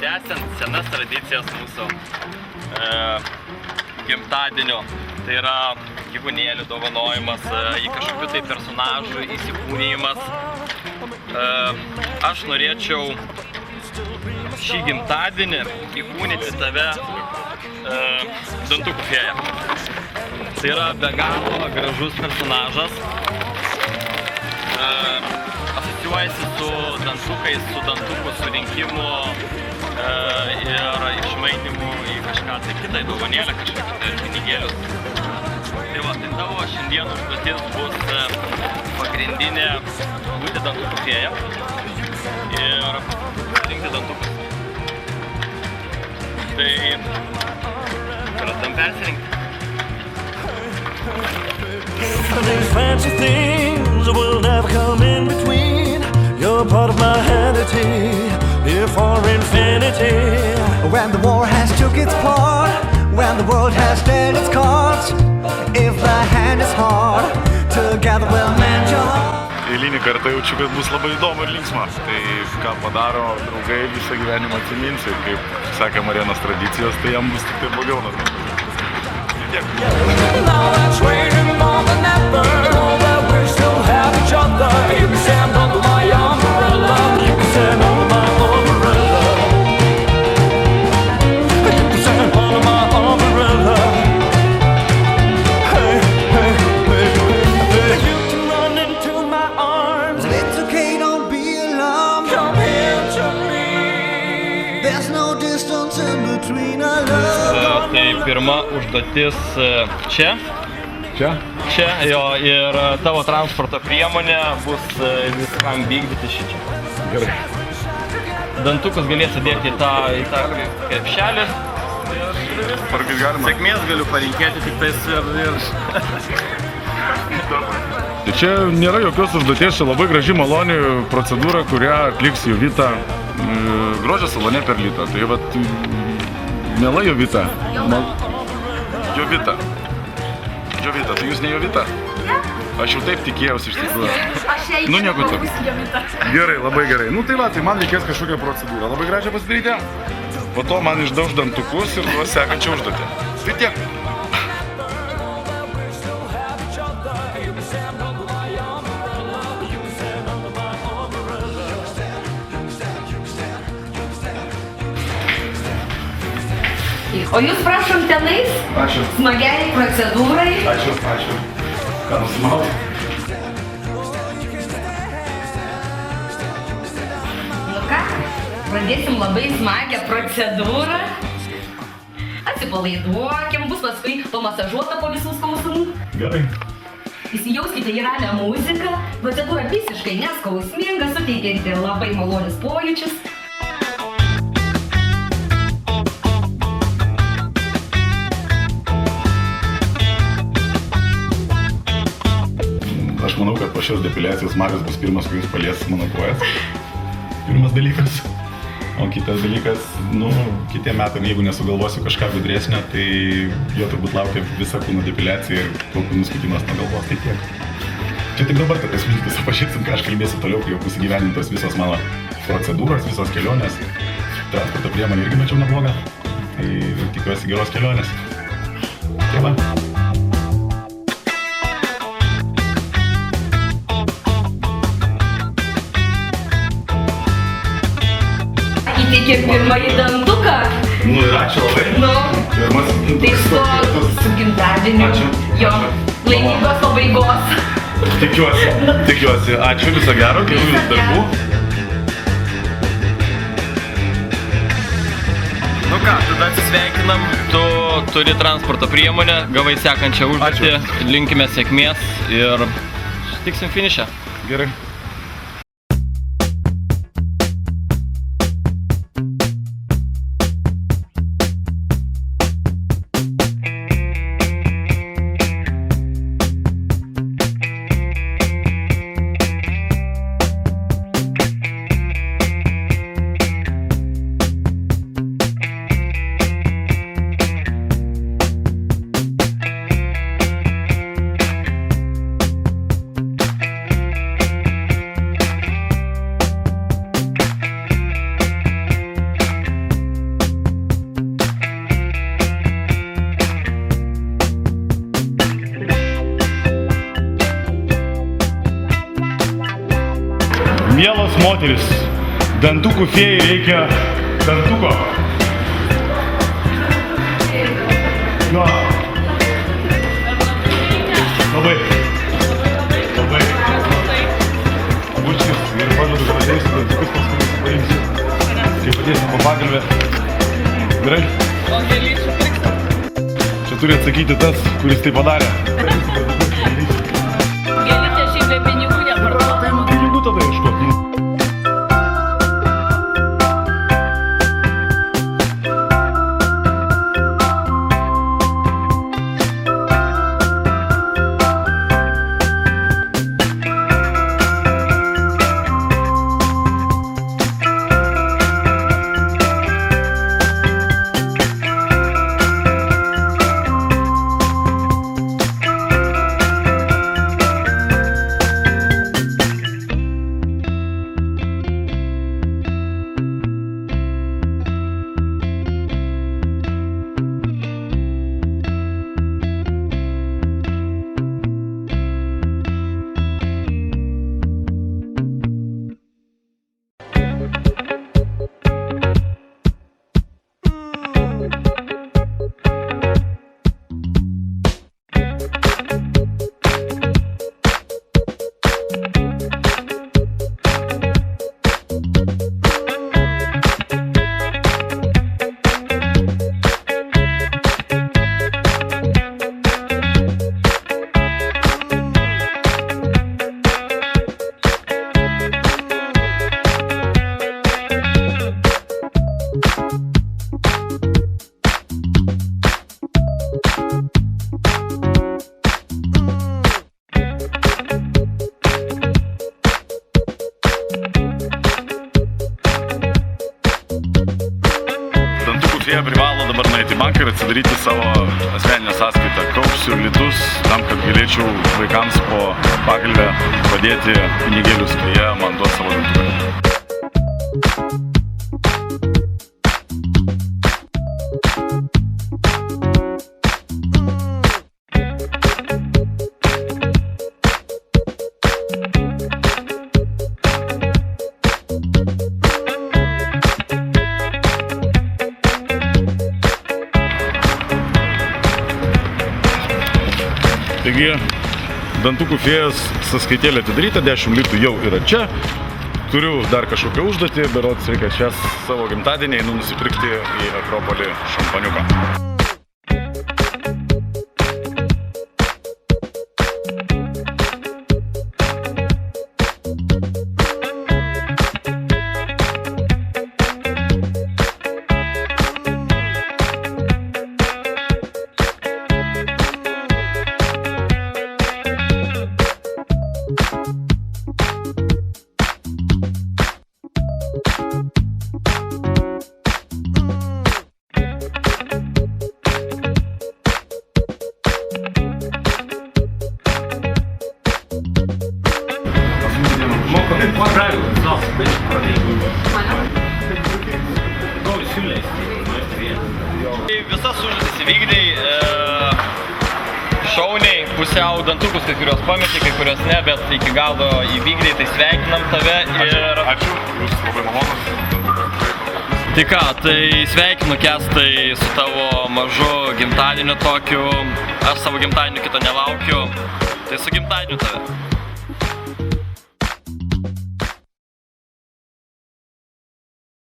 tęsiant senas tradicijas mūsų gimtadienio. Tai yra gyvūnėlių dovanojimas, į kažkokių tai personažų įsikūnijimas. Aš norėčiau šį gimtadienį įkūnyti tave dantukų fėja. Tai yra be galo gražus personažas. Asocijuojasi su dantukais, su dantukų surinkimu ir išmainymu į kažką tai kitai dovanėlę, kažkokią tai pinigėlius. Tai va, tai tavo šiandien užduotis bus pagrindinė būti dantukų fėja ir rinkti dantukus. Tai pradedam persirinkti. These fancy things will never come in between. You're part of my identity, here for infinity. When the war has took its part, when the world has dealt its cards, if the hand is hard, together we'll mend your heart. Eilinį kartą jaučiu, kad bus labai įdomu ir linksma. Tai ką padaro draugai, visą gyvenimą atsimins. Ir kaip sakė Marianos tradicijos, tai jam bus tik tai blogiau. Tai pirma užduotis čia. Čia? Čia, jo, ir tavo transporto priemonė bus viskam vykdyti šičia. Gerai. Dantukus galėsi dėti į tą krepšelį. Parkis galima. Sėkmės galiu palinkėti tik tais ir... Tai čia nėra jokios užduoties, čia labai graži maloni procedūra, kurią atliks Jovita grožio salone per Litą. Tai vat, miela Jovita. Jovita. Jovita, tai jūs ne Jovita? Ne. Aš jau taip tikėjausi iš tikrųjų. Aš jai Nu, nieko nebuvau visi Jovita. Gerai, labai gerai. Nu tai va, tai man reikės kažkokią procedūrą. Labai gražią pasidaryti. Po to man išdauž dantukus ir duos sekančią užduotį. Tai tiek. O jūs prašom tenais? Ačiū. Smagiai procedūrai. Ačiū. Ką nusimauti? Nu ką, pradėsim labai smagią procedūrą. Atsipalaiduokim, bus paskui pamasažuota po visų skausmų. Gerai. Įsijauskite į ramią muziką. Procedūra visiškai neskausminga, suteikianti labai malonius pojūčius. Aš manau, kad po šios depiliacijos Marius bus pirmas, kuris palies mano kojas. Pirmas dalykas. O kitas dalykas, nu, kitiem metam, jeigu nesugalvosiu kažką gudresnio, tai jo turbūt laukia visa kūno depiliacija ir plaukų nuskutimas nuo galvos, tai tiek. Čia tik dabar tas mintis, pažiūrėsim, ką aš kalbėsiu toliau, kai jau bus įgyvendintos visos mano procedūros, visos kelionės. Transporto priemonė irgi mačiau neblogą. Tai tikiuosi geros kelionės. Tai va. Įteikė pirmąjį dantuką. Nu ir ačiū labai. Nu, tai su gimtadieniu. Ačiū. Jo, laimingos pabaigos. Tikiuosi. Ačiū, viso gero, gerų darbų. Nu ką, tada atsisveikinam. Tu turi transporto priemonę, gavai sekančią užduotį. Linkime sėkmės ir sutiksim finišę. Gerai. Mielos moteris, dantukų fėjai reikia dantuko. Jo. Labai. Bučkis ir pažadu, kad ateisiu dantukus, paskui paimsiu. Kai padėsiu po pagalbę. Gerai? Čia turi atsakyti tas, kuris tai padarė. Gėlytė šiaip be pinigų neparduoda. Tai pinigų tada ieškoti. Jie privalo dabar nueiti į banką ir atsidaryti savo asmeninę sąskaitą. Kaupsiu litus tam, kad galėčiau vaikams po pagalbę padėti pinigėlius, kai jie man duos savo dantuką. Taigi, dantukų fėjos sąskaitėlė atidaryta, 10 litų jau yra čia. Turiu dar kažkokią užduotį, berods reikia šias savo gimtadienį einu nusipirkti į Akropolį šampaniuką. Visas užduotis įvykdai, šauniai, pusiau dantukus, kai kurios pametė, kai kurios ne, bet iki galo įvykdai, tai sveikinam tave ir... Ačiū, jūs labai malonus. Tai ką, tai sveikinu Kęstai su tavo mažu gimtadieniu tokiu, aš savo gimtadieniu kito nelaukiu, tai su gimtadieniu tave.